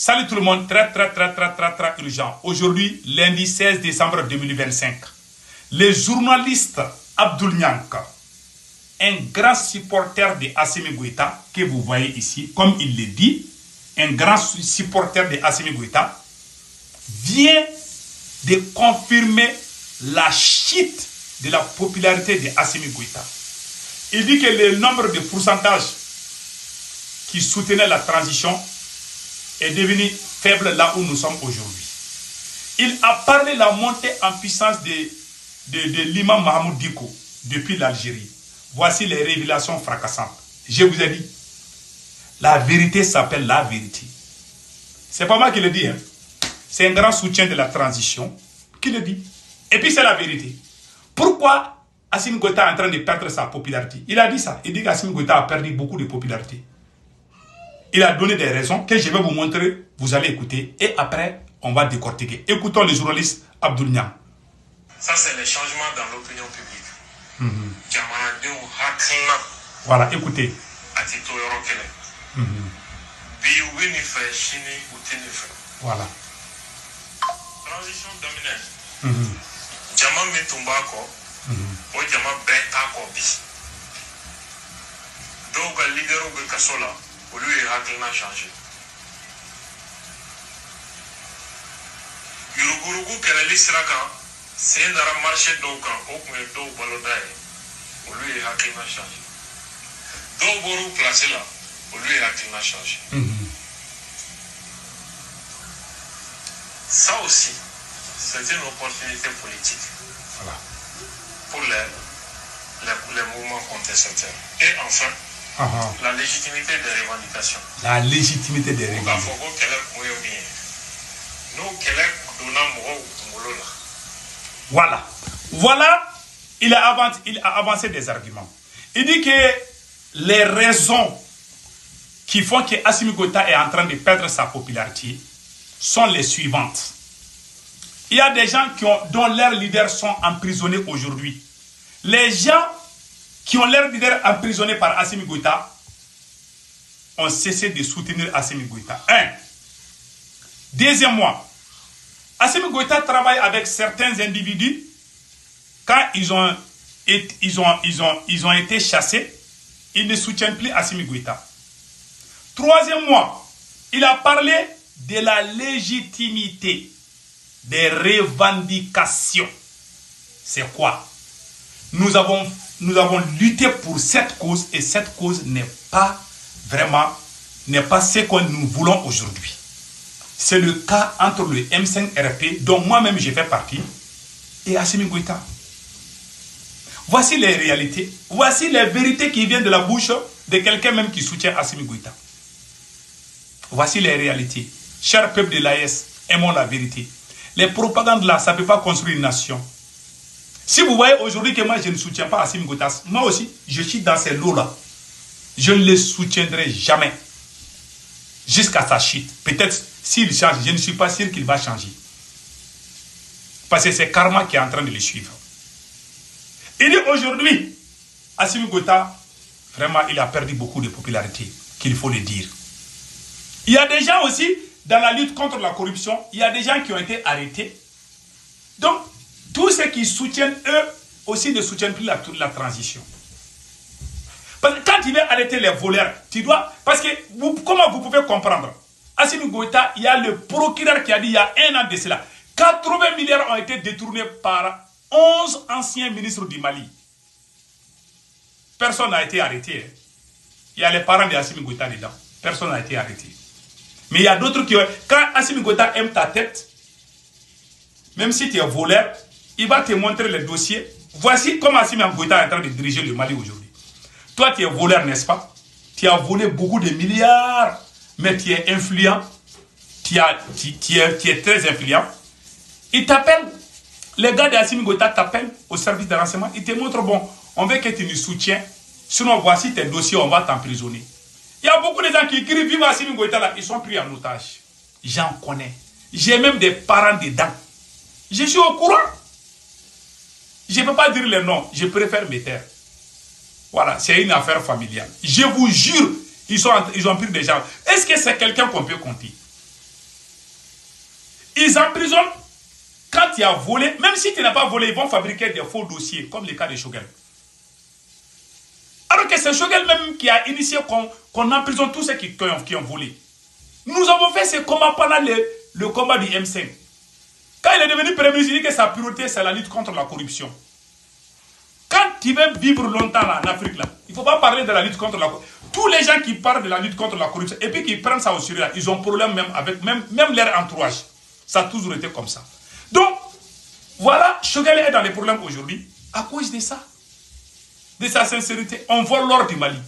Salut tout le monde, très urgent. Aujourd'hui, lundi 16 décembre 2025, le journaliste Abdoul Niank, un grand supporter de Assimi Goïta, que vous voyez ici, comme il le dit, un grand supporter de Assimi Goïta, vient de confirmer la chute de la popularité de Assimi Goïta. Il dit que le nombre de pourcentages qui soutenaient la transition est devenu faible là où nous sommes aujourd'hui. Il a parlé de la montée en puissance de l'imam Mahmoud Dicko depuis l'Algérie. Voici les révélations fracassantes. Je vous ai dit, la vérité s'appelle la vérité. C'est pas moi qui le dis, hein. C'est un grand soutien de la transition qui le dit. Et puis c'est la vérité. Pourquoi Assimi Goïta est en train de perdre sa popularité? Il a dit ça. Il dit qu'Assimi Goïta a perdu beaucoup de popularité. Il a donné des raisons que je vais vous montrer, vous allez écouter et après on va décortiquer. Écoutons le journaliste Abdoul Niang. Ça c'est les changements dans l'opinion publique. Voilà, écoutez. Voilà. Transition dominante. Jama Mitumbako, o Jama Betako bis. Donc le leader de Kassola, lui a changé. Yurugurugu Kelali Sraka, c'est un marché d'Okan, Okmedo Balodae, lui a changé. Donc Boru placé là, lui a changé. Ça aussi, c'est une opportunité politique. Voilà. Pour les mouvements contestataires. Et enfin, la légitimité des revendications. La légitimité des revendications. Voilà. Voilà, il a avancé des arguments. Il dit que les raisons qui font que Assimi Goïta est en train de perdre sa popularité sont les suivantes. Il y a des gens dont leurs leaders sont emprisonnés aujourd'hui. Les gens qui ont leurs leaders emprisonnés par Assimi Goïta ont cessé de soutenir Assimi Goïta. Deuxièmement, Assimi Goïta travaille avec certains individus quand ils ont été chassés, ils ne soutiennent plus Assimi Goïta. Troisièmement, il a parlé de la légitimité des revendications. C'est quoi? Nous avons lutté pour cette cause et cette cause n'est pas ce que nous voulons aujourd'hui. C'est le cas entre le M5RP, dont moi-même je fais partie, et Assimi Goïta. Voici les réalités, voici les vérités qui viennent de la bouche de quelqu'un même qui soutient Assimi Goïta. Voici les réalités. Cher peuple de l'AES, aimons la vérité. Les propagandes là, ça ne peut pas construire une nation. Si vous voyez aujourd'hui que moi je ne soutiens pas Assimi Goïta, moi aussi, je suis dans ces lots-là. Je ne les soutiendrai jamais. Jusqu'à sa chute. Peut-être s'il change, je ne suis pas sûr qu'il va changer. Parce que c'est Karma qui est en train de le suivre. Il dit aujourd'hui, Assimi Goïta, vraiment, il a perdu beaucoup de popularité, qu'il faut le dire. Il y a des gens aussi, dans la lutte contre la corruption, il y a des gens qui ont été arrêtés. Donc, tous ceux qui soutiennent, eux aussi ne soutiennent plus la transition. Parce que quand il vient arrêter les voleurs, tu dois... Parce que, comment vous pouvez comprendre? Assimi Goïta, il y a le procureur qui a dit il y a un an de cela, 80 milliards ont été détournés par 11 anciens ministres du Mali. Personne n'a été arrêté. Il y a les parents d'Assimi Goïta dedans. Personne n'a été arrêté. Mais il y a d'autres qui ont... Quand Assimi Goïta aime ta tête, même si tu es voleur, il va te montrer les dossiers. Voici comment Assimi Goïta est en train de diriger le Mali aujourd'hui. Toi, tu es voleur, n'est-ce pas? Tu as volé beaucoup de milliards, mais tu es influent. Tu es très influent. Ils t'appellent. Les gars d'Assimi Goïta t'appellent au service de renseignement. Ils te montrent, bon, on veut que tu nous soutiens. Sinon, voici tes dossiers, on va t'emprisonner. Il y a beaucoup de gens qui écrivent, vive Assimi Goïta là, ils sont pris en otage. J'en connais. J'ai même des parents dedans. Je suis au courant. Je ne peux pas dire les noms, je préfère me taire. Voilà, c'est une affaire familiale. Je vous jure, ils ont pris des gens. Est-ce que c'est quelqu'un qu'on peut compter? Ils emprisonnent quand tu as volé. Même si tu n'as pas volé, ils vont fabriquer des faux dossiers, comme le cas de Choguel. Alors que c'est Choguel même qui a initié qu'on emprisonne tous ceux qui ont volé. Nous avons fait ce combat pendant le combat du M5. Quand il est devenu premier ministre, il dit que sa priorité, c'est la lutte contre la corruption. Quand tu veux vivre longtemps là, en Afrique, là, il ne faut pas parler de la lutte contre la corruption. Tous les gens qui parlent de la lutte contre la corruption et puis qui prennent ça au sérieux, là, ils ont problème même avec même leur entourage. Ça a toujours été comme ça. Donc, voilà, Choguel est dans les problèmes aujourd'hui à cause de ça. De sa sincérité. On vole l'or du Mali.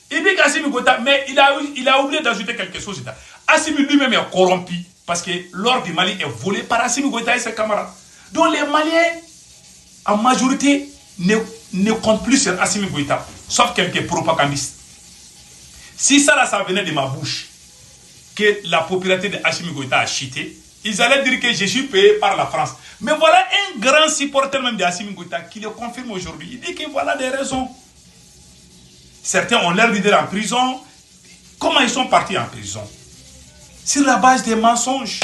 Il dit qu'Assimi Goïta, mais il a oublié d'ajouter quelque chose. Assimi lui-même est corrompu parce que l'or du Mali est volé par Assimi Goïta et ses camarades. Donc les Maliens, en majorité, ne comptent plus sur Assimi Goïta, sauf quelques propagandistes. Si ça, ça venait de ma bouche, que la popularité de Assimi Goïta a chuté, ils allaient dire que je suis payé par la France. Mais voilà un grand supporter même d'Assimi Goïta qui le confirme aujourd'hui. Il dit que voilà des raisons. Certains ont leur leader en prison. Comment ils sont partis en prison? Sur la base des mensonges.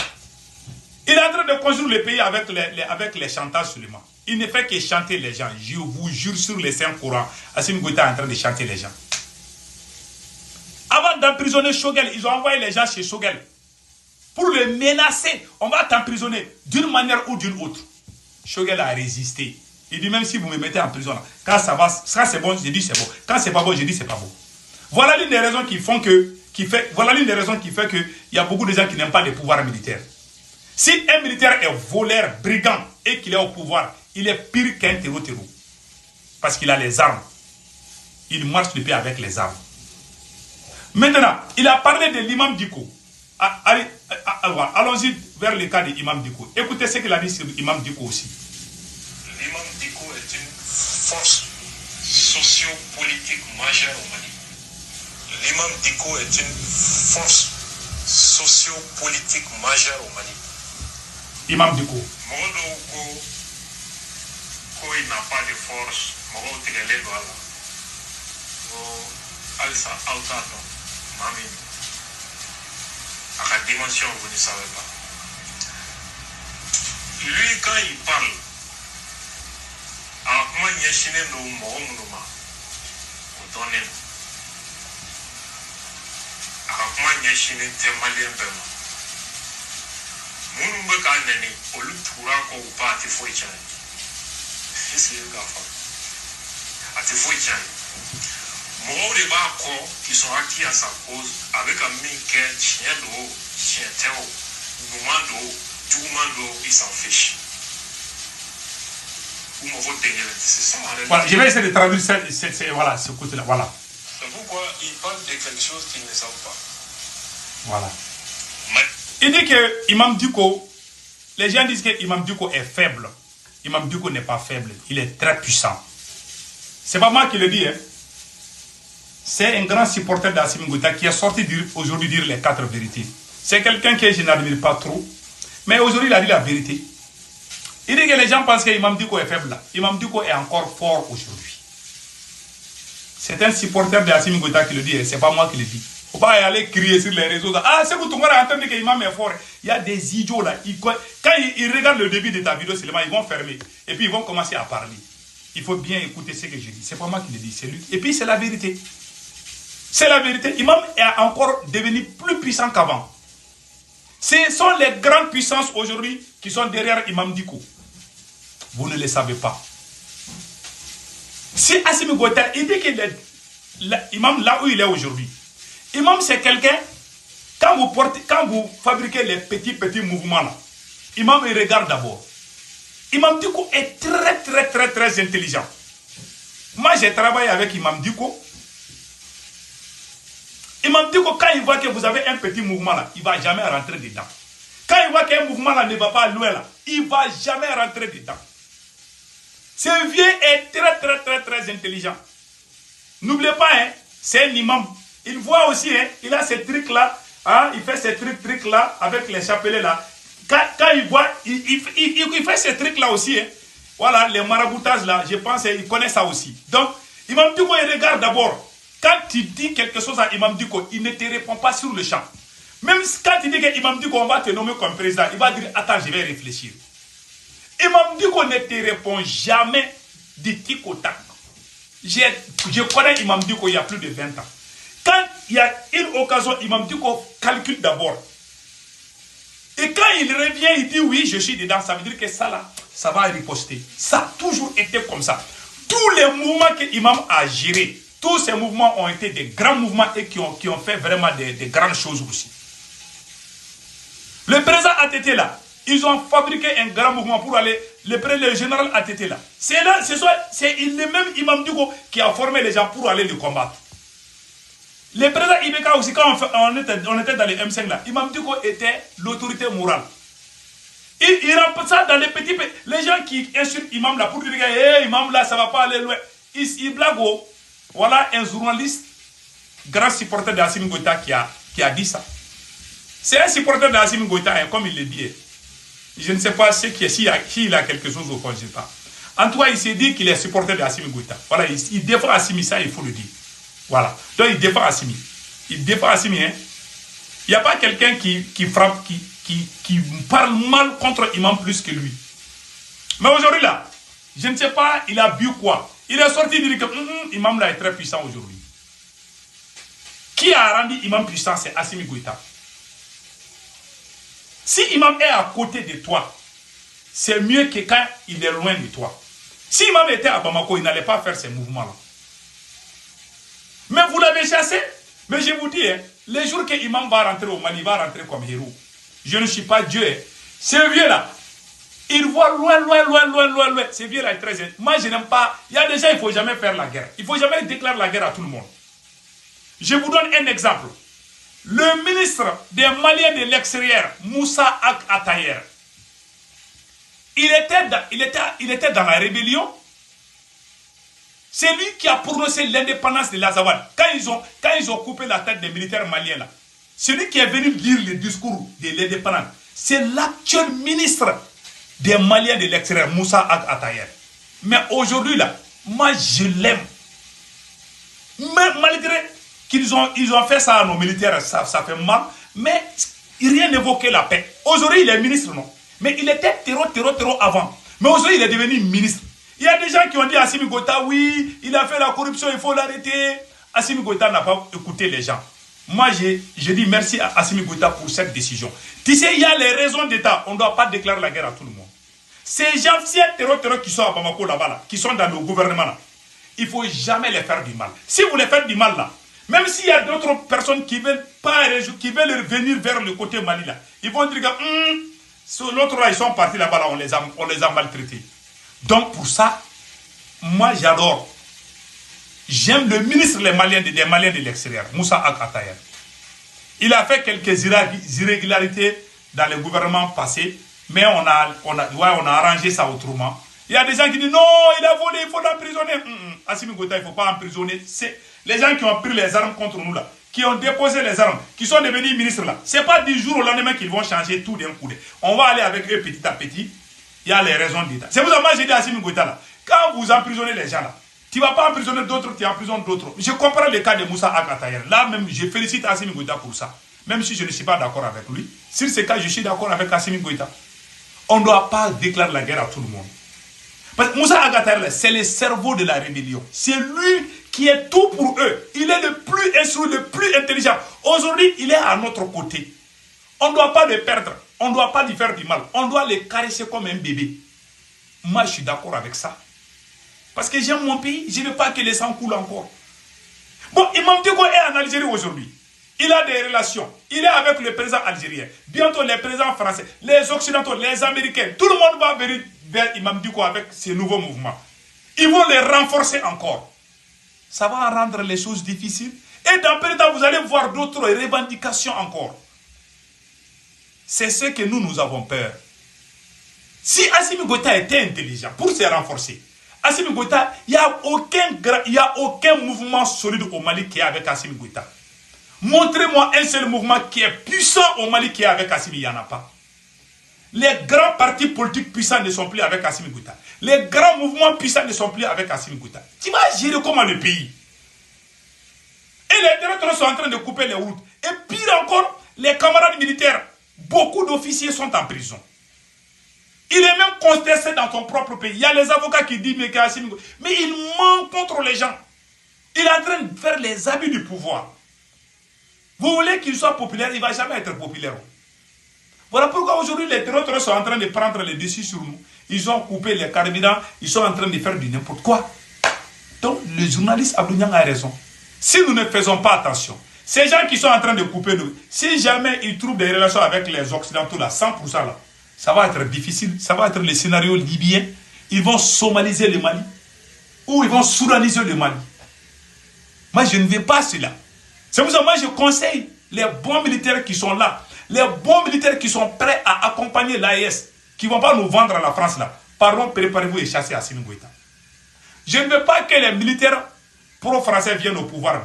Il est en train de construire le pays avec les chantages seulement. Il ne fait que chanter les gens. Je vous jure sur les saints courants. Assimi Goïta est en train de chanter les gens. Avant d'emprisonner Choguel, ils ont envoyé les gens chez Choguel pour le menacer. On va t'emprisonner d'une manière ou d'une autre. Choguel a résisté. Il dit même si vous me mettez en prison, là, quand ça va, ça c'est bon, je dis c'est bon. Quand c'est pas bon, je dis c'est pas bon. Voilà l'une des raisons voilà l'une des raisons qui fait qu'il y a beaucoup de gens qui n'aiment pas les pouvoirs militaires. Si un militaire est voleur, brigand et qu'il est au pouvoir, il est pire qu'un terreau. Parce qu'il a les armes. Il marche le pays avec les armes. Maintenant, il a parlé de l'imam Dicko. Allons-y vers le cas de l'imam Dicko. Écoutez ce qu'il a dit sur l'imam Dicko aussi. L'imam Dicko est une force sociopolitique majeure au Mali. L'imam Dicko est une force sociopolitique majeure au Mali. Imam Dicko. Modo il n'a pas de force. Modo Tigele Douala. Alsa Autato. Mami. À la dimension, vous ne savez pas. Lui, quand il parle, à comment il y a chine no moronuma, au donné. À comment il y a chine témalien bema. Mounumbe kanani, au lieu de tourako ou pas, à te fouiller. C'est le gaffe. À te fouiller. Moi, les bas qui sont acquis à sa cause avec un minquet, chien d'eau, chien théo, noumando, doumando, il s'en fiche. C'est ça. Voilà, je vais essayer de traduire voilà, ce côté-là. Voilà. C'est pourquoi il parle de quelque chose qu'ils ne savent pas. Voilà. Il dit que Imam Dicko, les gens disent que Imam Dicko est faible. Imam Dicko n'est pas faible, il est très puissant. C'est pas moi qui le dis, hein. C'est un grand supporter d'Assimi Goïta qui est sorti aujourd'hui dire les 4 vérités. C'est quelqu'un que je n'admire pas trop, mais aujourd'hui il a dit la vérité. Il dit que les gens pensent que Imam Dicko est faible là. Imam Dicko est encore fort aujourd'hui. C'est un supporter d'Assimi Goïta qui le dit, c'est pas moi qui le dis. Faut pas aller crier sur les réseaux. Ah, c'est que tout le monde a entendu que l'imam est fort. Il y a des idiots là. Quand ils regardent le début de ta vidéo seulement, ils vont fermer. Et puis ils vont commencer à parler. Il faut bien écouter ce que je dis. C'est pas moi qui le dis, c'est lui. Et puis c'est la vérité. C'est la vérité. Imam est encore devenu plus puissant qu'avant. Ce sont les grandes puissances aujourd'hui qui sont derrière Imam Dicko. Vous ne le savez pas. Si Assimi Goïta, il dit que l'imam là où il est aujourd'hui, Imam c'est quelqu'un, quand vous fabriquez les petits mouvements là, Imam il regarde d'abord. Imam Dicko est très intelligent. Moi j'ai travaillé avec Imam Dicko. Imam Dicko, quand il voit que vous avez un petit mouvement là, il ne va jamais rentrer dedans. Quand il voit qu'un mouvement là ne va pas loin là, il ne va jamais rentrer dedans. Ce vieux est très intelligent. N'oubliez pas, hein, c'est un imam. Il voit aussi, hein, il a ces trucs là, hein, il fait ces trucs là avec les chapelets là. Quand il voit, il fait ces trucs là aussi. Hein. Voilà, les maraboutages là, je pense qu'il connaît ça aussi. Donc, Imam Dicko, il regarde d'abord. Quand tu dis quelque chose à Imam Dicko, il ne te répond pas sur le champ. Même quand il dit que Imam Dicko, on va te nommer comme président, il va dire, attends, je vais réfléchir. Imam Dicko ne te répond jamais du tic au tac. Je connais Imam Dicko il y a plus de 20 ans. Quand il y a une occasion, Imam Dicko calcule d'abord. Et quand il revient, il dit oui, je suis dedans, ça veut dire que ça là, ça va riposter. Ça a toujours été comme ça. Tous les mouvements que Imam a gérés, tous ces mouvements ont été des grands mouvements et qui ont fait vraiment des grandes choses aussi. Le président ATT là, ils ont fabriqué un grand mouvement pour aller, le général ATT là. C'est le même Imam Dicko qui a formé les gens pour aller le combattre. Le président Ibeka aussi, quand on était dans les M5 là, Imam Dicko était l'autorité morale. Il remplit ça dans les petits pays. Les gens qui insultent Imam là pour dire que hey, Imam là, ça va pas aller loin. Il blague. Voilà un journaliste, grand supporter d'Assimi Goïta qui a dit ça. C'est un supporter d'Assimi Goïta, hein, comme il le dit. Je ne sais pas s'il a quelque chose au fond, je ne sais pas. En tout cas, il s'est dit qu'il est supporter d'Assimi Goïta. Voilà, il défend Assimi, ça, il faut le dire. Voilà. Donc, il défend Assimi. Il défend Assimi, hein. Il n'y a pas quelqu'un qui frappe, qui parle mal contre Imam plus que lui. Mais aujourd'hui, là, je ne sais pas, il a bu quoi. Il est sorti dire que Imam là est très puissant aujourd'hui. Qui a rendu Imam puissant? C'est Assimi Goïta. Si Imam est à côté de toi, c'est mieux que quand il est loin de toi. Si Imam était à Bamako, il n'allait pas faire ces mouvements-là. Mais vous l'avez chassé. Mais je vous dis, hein, les jours que Imam va rentrer au Mali, il va rentrer comme héros. Je ne suis pas Dieu. Hein. Ce vieux-là, il voit loin. Ce vieux-là est très... Moi, je n'aime pas... Il y a des gens, il ne faut jamais faire la guerre. Il ne faut jamais déclarer la guerre à tout le monde. Je vous donne un exemple. Le ministre des Maliens de l'extérieur, Moussa Ak Atayer, il était dans la rébellion. C'est lui qui a prononcé l'indépendance de l'Azawad. Quand ils ont coupé la tête des militaires maliens là, c'est lui qui est venu lire le discours de l'indépendance. C'est l'actuel ministre des Maliens de l'extérieur, Moussa Ak Atayer. Mais aujourd'hui là, moi je l'aime. Mais malgré qu'ils ont fait ça à nos militaires, ça fait mal, mais rien n'évoquait la paix. Aujourd'hui il est ministre, non? Mais il était terreau avant. Mais aujourd'hui il est devenu ministre. Il y a des gens qui ont dit à Assimi Goïta, oui, il a fait la corruption, il faut l'arrêter. Assimi Goïta n'a pas écouté les gens. Moi, je dis merci à Assimi Goïta pour cette décision. Tu sais, il y a les raisons d'État. On ne doit pas déclarer la guerre à tout le monde. Ces gens, ces terreurs qui sont à Bamako là-bas, là, qui sont dans le gouvernement, là, il ne faut jamais les faire du mal. Si vous les faites du mal, là, même s'il y a d'autres personnes qui veulent venir vers le côté Mali, là, ils vont dire que l'autre là, ils sont partis là-bas, là, on les a maltraités. Donc pour ça, moi j'adore. J'aime le ministre des Maliens de l'extérieur, Moussa Ak Atayer. Il a fait quelques irrégularités dans le gouvernement passé, mais on a arrangé ça autrement. Il y a des gens qui disent non, il a volé, il faut l'emprisonner. Assimi Goïta, il ne faut pas emprisonner. C'est les gens qui ont pris les armes contre nous là, qui ont déposé les armes, qui sont devenus ministres là. Ce n'est pas du jour au lendemain qu'ils vont changer tout d'un coup. On va aller avec eux petit à petit. Il y a les raisons d'État. C'est pour ça que moi j'ai dit à Assimi Goïta là, quand vous emprisonnez les gens là, tu ne vas pas emprisonner d'autres, tu emprisonnes d'autres. Je comprends le cas de Moussa Ak Atayer. Là même, je félicite Assimi Goïta pour ça. Même si je ne suis pas d'accord avec lui. Sur ce cas, je suis d'accord avec Assimi Goïta. On ne doit pas déclarer la guerre à tout le monde. Parce que Moussa Ak Atayer, c'est le cerveau de la rébellion. C'est lui qui est tout pour eux. Il est le plus instruit, le plus intelligent. Aujourd'hui, il est à notre côté. On ne doit pas le perdre. On ne doit pas lui faire du mal. On doit le caresser comme un bébé. Moi, je suis d'accord avec ça. Parce que j'aime mon pays. Je ne veux pas que les sang coulent encore. Bon, Imam Dicko est en Algérie aujourd'hui. Il a des relations. Il est avec le président algérien. Bientôt, les présidents français, les occidentaux, les américains. Tout le monde va venir vers Imam Dicko avec ces nouveaux mouvements. Ils vont les renforcer encore. Ça va rendre les choses difficiles. Et dans peu de temps, vous allez voir d'autres revendications encore. C'est ce que nous avons peur. Si Assimi Goïta était intelligent pour se renforcer, Assimi Goïta, il n'y a aucun mouvement solide au Mali qui est avec Assimi Goïta. Montrez-moi un seul mouvement qui est puissant au Mali qui est avec Assimi, il n'y en a pas. Les grands partis politiques puissants ne sont plus avec Assimi Goïta. Les grands mouvements puissants ne sont plus avec Assimi Goïta. Tu vas gérer comment le pays? Et les territoires sont en train de couper les routes. Et pire encore, Les camarades militaires, beaucoup d'officiers sont en prison. Il est même contesté dans son propre pays. Il y a les avocats qui disent, mais il ment contre les gens. Il est en train de faire les abus du pouvoir. Vous voulez qu'il soit populaire, il ne va jamais être populaire. Voilà pourquoi aujourd'hui les terroristes sont en train de prendre les dessus sur nous. Ils ont coupé les carburants, ils sont en train de faire du n'importe quoi. Donc le journaliste Abdou Niang a raison. Si nous ne faisons pas attention, ces gens qui sont en train de couper nous, si jamais ils trouvent des relations avec les Occidentaux, là, 100% là, ça va être difficile, ça va être le scénario libyen. Ils vont somaliser le Mali, ou ils vont soudaniser le Mali. Moi, je ne veux pas cela. C'est pour ça que moi, je conseille les bons militaires qui sont là, les bons militaires qui sont prêts à accompagner l'AES, qui ne vont pas nous vendre à la France là. Pardon, préparez-vous et chassez Assimi Goïta. Je ne veux pas que les militaires pro-français viennent au pouvoir.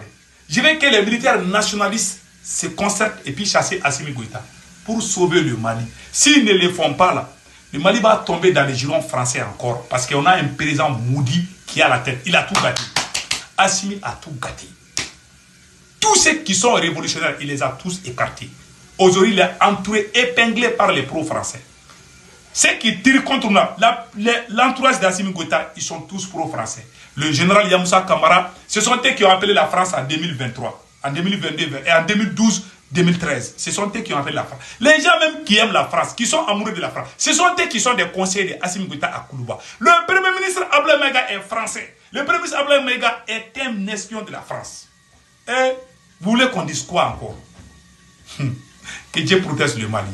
Je veux que les militaires nationalistes se concertent et puis chasser Assimi Goïta pour sauver le Mali. S'ils ne le font pas là, le Mali va tomber dans les girons français encore parce qu'on a un président maudit qui a la tête. Il a tout gâté. Assimi a tout gâté. Tous ceux qui sont révolutionnaires, il les a tous écartés. Aujourd'hui, il est entouré, épinglé par les pro-français. Ceux qui tirent contre nous, l'entourage d'Assimi Goïta, ils sont tous pro-français. Le général Yamoussa Kamara, ce sont eux qui ont appelé la France en 2023, en 2022 et en 2012-2013. Ce sont eux qui ont appelé la France. Les gens même qui aiment la France, qui sont amoureux de la France, ce sont eux qui sont des conseillers d'Assimi Goïta à Koulouba. Le premier ministre Abdoulaye Maïga est français. Le premier ministre Abdoulaye Maïga est un espion de la France. Et vous voulez qu'on dise quoi encore? Que Dieu protège le Mali.